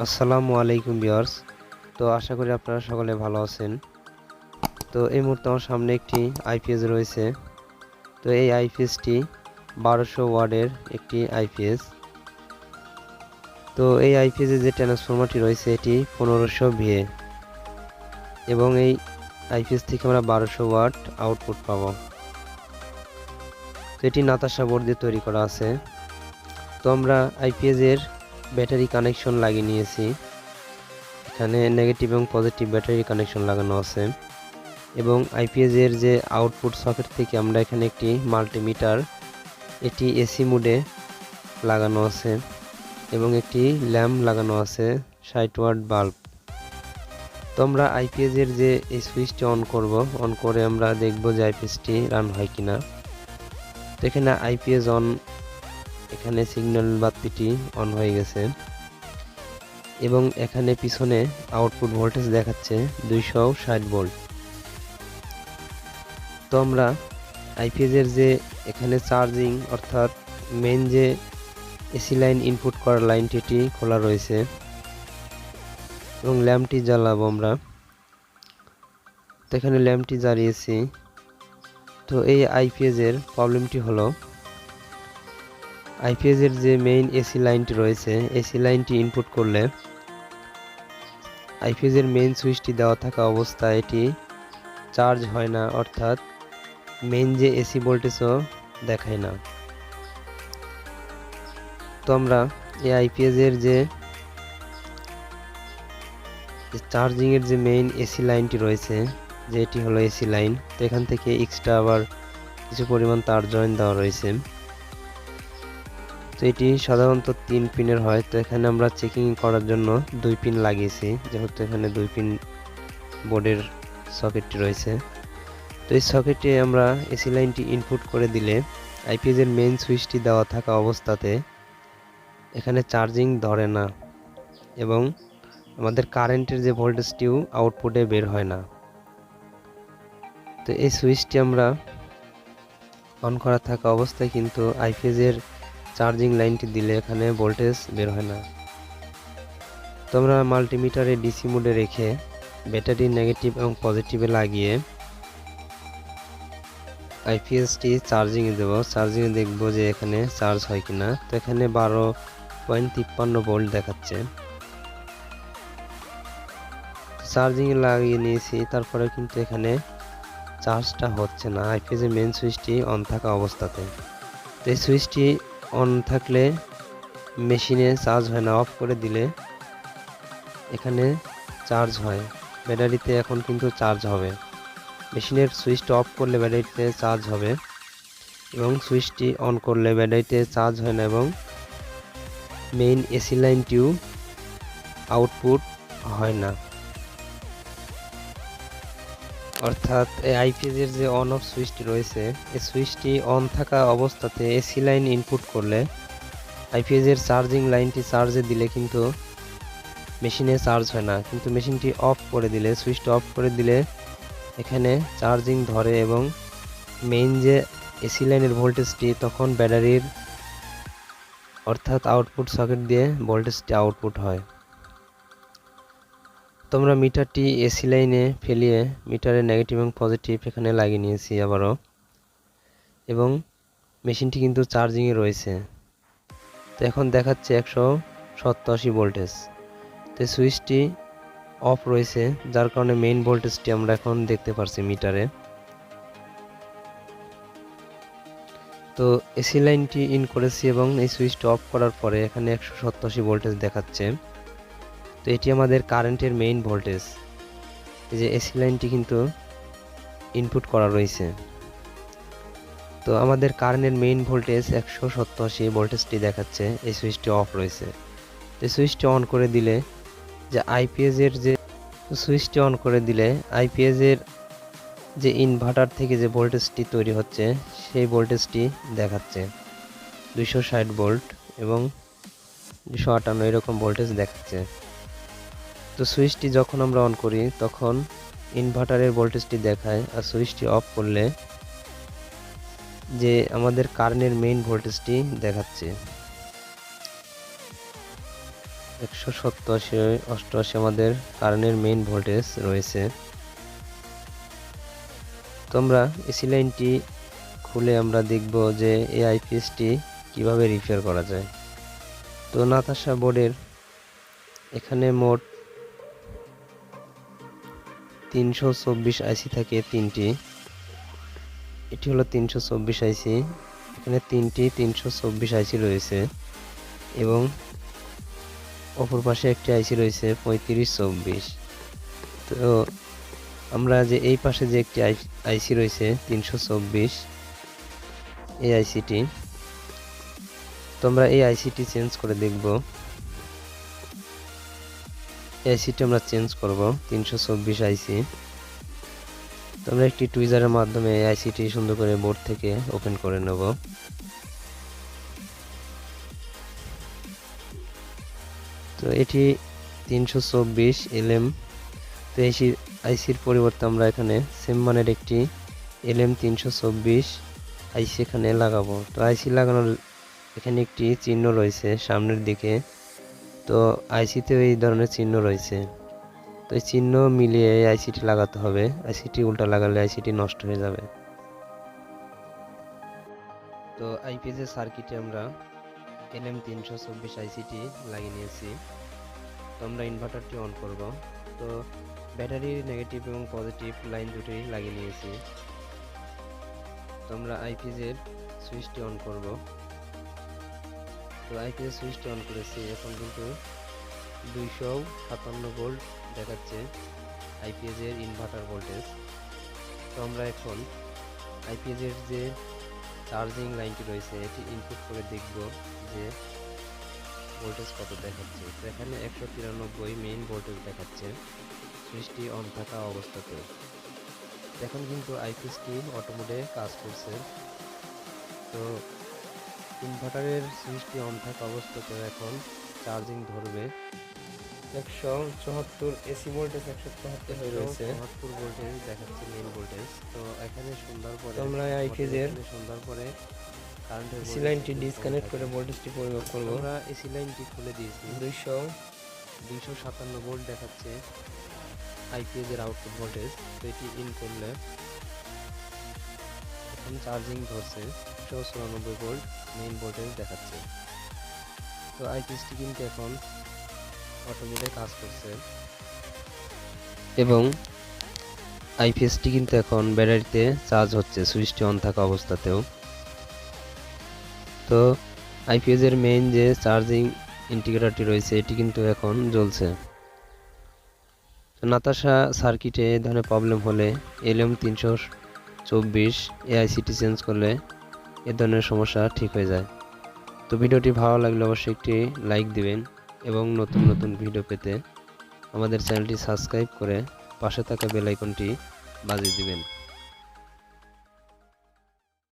আসসালামু আলাইকুম ভিউয়ার্স। তো আশা করি আপনারা সকলে ভালো আছেন। তো এই মুহূর্তে আমার সামনে একটি আইপিএস রয়েছে। তো এই আইপিএসটি 1200 ওয়াটের একটি আইপিএস। তো এই আইপিএস এর যে ট্রান্সফরমারটি রয়েছে এটি 1500 ভিএ এবং এই আইপিএস থেকে আমরা 1200 ওয়াট আউটপুট পাবো। তো এটি নাতাশা বোর্ড দিয়ে তৈরি করা আছে। তো আমরা আইপিএস এর ব্যাটারি কানেকশন লাগিয়ে নিয়েছি। এখানে নেগেটিভ এবং পজিটিভ ব্যাটারি কানেকশন লাগানো আছে এবং আইপিএস এর যে আউটপুট সকেট থেকে আমরা এখানে একটি মাল্টিমিটার, এটি এসি মোডে লাগানো আছে এবং একটি ল্যাম্প লাগানো আছে 60 ওয়াট বাল্ব। তো আমরা আইপিএস এর যে এই সুইচটি অন করব, অন করে আমরা দেখব যে আইপিএসটি রান হয় কিনা। তো এখানে আইপিএস অন, এখানে সিগন্যাল বাতিটি অন হয়ে গেছে এবং এখানে পিছনে আউটপুট ভোল্টেজ দেখাচ্ছে 260 ভোল্ট। তো আমরা আইপিএস এর যে এখানে চার্জিং অর্থাৎ মেইন যে এসি লাইন ইনপুট করার লাইনটি এটি খোলা রয়েছে এবং ল্যাম্পটি জ্বালাবো আমরা। তো এখানে ল্যাম্পটি জ্বালিয়েছি। তো এই আইপিএস এর প্রবলেমটি হলো আইপিএস এর যে মেইন এসি লাইনটি রয়েছে, এসি লাইনটি ইনপুট করলে আইপিএস এর মেইন সুইচটি দেওয়া থাকা অবস্থায় এটি চার্জ হয় না, অর্থাৎ মেইন যে এসি ভোল্টেজও দেখায় না। তো আমরা এই আইপিএস এর যে চার্জিং এর যে মেইন এসি লাইনটি রয়েছে, যে এটি হলো এসি লাইন, তো এখান থেকে এক্সট্রা আবার কিছু পরিমাণ তার জয়েন দেওয়া রয়েছে। তো এটি সাধারণত 3 পিনের হয়। তো এখানে আমরা চেকিং করার জন্য 2 পিন লাগিয়েছি, যেহেতু এখানে 2 পিন বোর্ডের সকেটটি রয়েছে। তো এই সকেটে আমরা এসি লাইনটি ইনপুট করে দিলে আইপিএস এর মেইন সুইচটি দেওয়া থাকা অবস্থাতে এখানে চার্জিং ধরে না এবং আমাদের কারেন্টের যে ভোল্টেজটিও আউটপুটে বের হয় না। তো এই সুইচটি আমরা অন করা থাকা অবস্থায় কিন্তু আইপিএস এর চার্জিং লাইনটি দিলে এখানে ভোল্টেজ বের হয় না। তো আমরা মাল্টিমিটারে ডিসি মোডে রেখে ব্যাটারি নেগেটিভ এবং পজিটিভে লাগিয়ে আইপিএসটি চার্জিংয়ে দেব। চার্জিংয়ে দেখব যে এখানে চার্জ হয় কিনা। তো এখানে 12.53 ভোল্ট দেখাচ্ছে। চার্জিংয়ে লাগিয়ে নিয়েছি, তারপরে কিন্তু এখানে চার্জটা হচ্ছে না আইপিএস এর মেইন সুইচটি অন থাকা অবস্থাতে। তো এই সুইচটি অন থাকলে মেশিনে চার্জ হয় না, অফ করে দিলে এখানে চার্জ হয়। ব্যাটারিতে এখন কিন্তু চার্জ হবে। মেশিনের সুইচটা অফ করলে ব্যাটারিতে চার্জ হবে এবং সুইচটি অন করলে ব্যাটারিতে চার্জ হয় না এবং মেইন এসি লাইনটিও আউটপুট হয় না। অর্থাৎ এই আইপিএস এর যে অন অফ সুইচটি রয়েছে, এই সুইচটি অন থাকা অবস্থাতে এসি লাইন ইনপুট করলে আইপিএস এর চার্জিং লাইনটি চার্জে দিলে কিন্তু মেশিনে চার্জ হয় না, কিন্তু মেশিনটি অফ করে দিলে, সুইচটা অফ করে দিলে এখানে চার্জিং ধরে এবং মেইন যে এসি লাইনের ভোল্টেজটি তখন ব্যাটারির অর্থাৎ আউটপুট সকেট দিয়ে ভোল্টেজটি আউটপুট হয়। তোমরা মিটারটি এসি লাইনে ফেলিয়ে মিটারের নেগেটিভ এবং পজিটিভ এখানে লাগিয়ে নিয়েছি আবারও এবং মেশিনটি কিন্তু চার্জিংয়ে রয়েছে। তো এখন দেখাচ্ছে 187 ভোল্টেজ। তো সুইচটি অফ রয়েছে, যার কারণে মেইন ভোল্টেজটি আমরা এখন দেখতে পারছি মিটারে। তো এসি লাইনটি ইন করেছি এবং এই সুইচটা অফ করার পরে এখানে 187 ভোল্টেজ দেখাচ্ছে। তো এটি আমাদের কারেন্টের মেইন ভোল্টেজ। এই যে এসি লাইনটি কিন্তু ইনপুট করা রয়েছে। তো আমাদের কারেন্টের মেইন ভোল্টেজ 187 ভোল্টেজটি দেখাচ্ছে, এই সুইচটি অফ রয়েছে। এই সুইচটি অন করে দিলে যে আইপিএস এর যে সুইচটি অন করে দিলে আইপিএস এর যে ইনভার্টার থেকে যে ভোল্টেজটি তৈরি হচ্ছে সেই ভোল্টেজটি দেখাচ্ছে 260 ভোল্ট এবং 258 এরকম ভোল্টেজ দেখাচ্ছে। তো সুইচটি যখন আমরা অন করি তখন ইনভার্টারের ভোল্টেজটি দেখায়, আর সুইচটি অফ করলে যে আমাদের কারেন্টের মেইন ভোল্টেজটি দেখাচ্ছে। 187 আমাদের কারেন্টের মেইন ভোল্টেজ রয়েছে। তো আমরা এসি লাইনটি খুলে আমরা দেখব যে এই আইপিএসটি কিভাবে রিপেয়ার করা যায়। তো নাতাশা বোর্ডের এখানে মোট 324 আইসি থাকে তিনটি। এটি হলো 324 আইসি। এখানে তিনটি 324 আইসি রয়েছে এবং অপর পাশে একটি আইসি রয়েছে 3524। তো আমরা যে এই পাশে যে একটি আইসি রয়েছে 324, এই আইসিটি, তো আমরা এই আইসিটি চেঞ্জ করে দেখব। এই আইসিটি আমরা চেঞ্জ করব 324 আইসি। তো আমরা একটি টুইজারের মাধ্যমে এই আইসিটি সুন্দর করে বোর্ড থেকে ওপেন করে নেব। তো এটি 324 LM। তো এই আইসির পরিবর্তে আমরা এখানে সেম মানের একটি LM 324 আইসি এখানে লাগাবো। তো আইসি লাগানোর এখানে একটি চিহ্ন রয়েছে সামনের দিকে। তো আইসিতেও এই ধরনের চিহ্ন রয়েছে। তো এই চিহ্ন মিলিয়ে এই আইসিটি লাগাতে হবে। আইসিটি উল্টা লাগালে আইসিটি নষ্ট হয়ে যাবে। তো আইপিএস এর সার্কিটে আমরা LM 324 আইসিটি লাগিয়ে নিয়েছি। তো আমরা ইনভার্টারটি অন করব। তো ব্যাটারির নেগেটিভ এবং পজিটিভ লাইন দুটোই লাগিয়ে নিয়েছি। তো আমরা আইপিএস এর সুইচটি অন করব। তো আইপিএস সুইচটি অন করেছি। এখন কিন্তু 257 ভোল্ট দেখাচ্ছে আইপিএস এর ইনভার্টার ভোল্টেজ। তো আমরা এখন আইপিএস এর যে চার্জিং লাইনটি রয়েছে এটি ইনপুট করে দেখব যে ভোল্টেজ কত দেখাচ্ছে। তো এখানে 193 মেইন ভোল্টেজ দেখাচ্ছে সুইচটি অন থাকা অবস্থাতে। এখন কিন্তু আইপিএসটি অটো মোডে কাজ করছে। তো ইনভার্টারের সুইচটি অন থাকা অবস্থাতে এখন চার্জিং ধরবে। 174 এসি ভোল্টেজ 174 হয়ে রয়েছে। 74 ভোল্টেজ দেখাচ্ছে মেইন ভোল্টেজ। তো এখানে সন্ধ্যার পরে আমরা আইপিএস এর সন্ধ্যার পরে কারেন্টের এসি লাইনটি ডিসকানেক্ট করে ভোল্টেজটি পরিমাপ করব। আমরা এসি লাইনটি খুলে দিয়েছি। 257 ভোল্ট দেখাচ্ছে আইপিএস এর আউটপুট ভোল্টেজ। তো এটি ইন করলে এখন চার্জিং ধরছে। 194 ভোল্ট মেইন ভোল্টেজ দেখাচ্ছে। তো আইপিএসটি কিন্তু এখন অটো মোডে কাজ করছে এবং আইপিএসটি কিন্তু এখন ব্যাটারিতে চার্জ হচ্ছে সুইচটি অন থাকা অবস্থাতেও। তো আইপিএস এর মেইন যে চার্জিং ইন্ডিকেটরটি রয়েছে এটি কিন্তু এখন জ্বলছে। তো নাতাশা সার্কিটে এই ধরনের প্রবলেম হলে LM 324 এই আইসিটি চেঞ্জ করলে এ ধরনের সমস্যা ঠিক হয়ে যায়। তো ভিডিওটি ভালো লাগলে অবশ্যই একটি লাইক দিবেন এবং নতুন নতুন ভিডিও পেতে আমাদের চ্যানেলটি সাবস্ক্রাইব করে পাশে থাকা বেল আইকনটি বাজিয়ে দিবেন।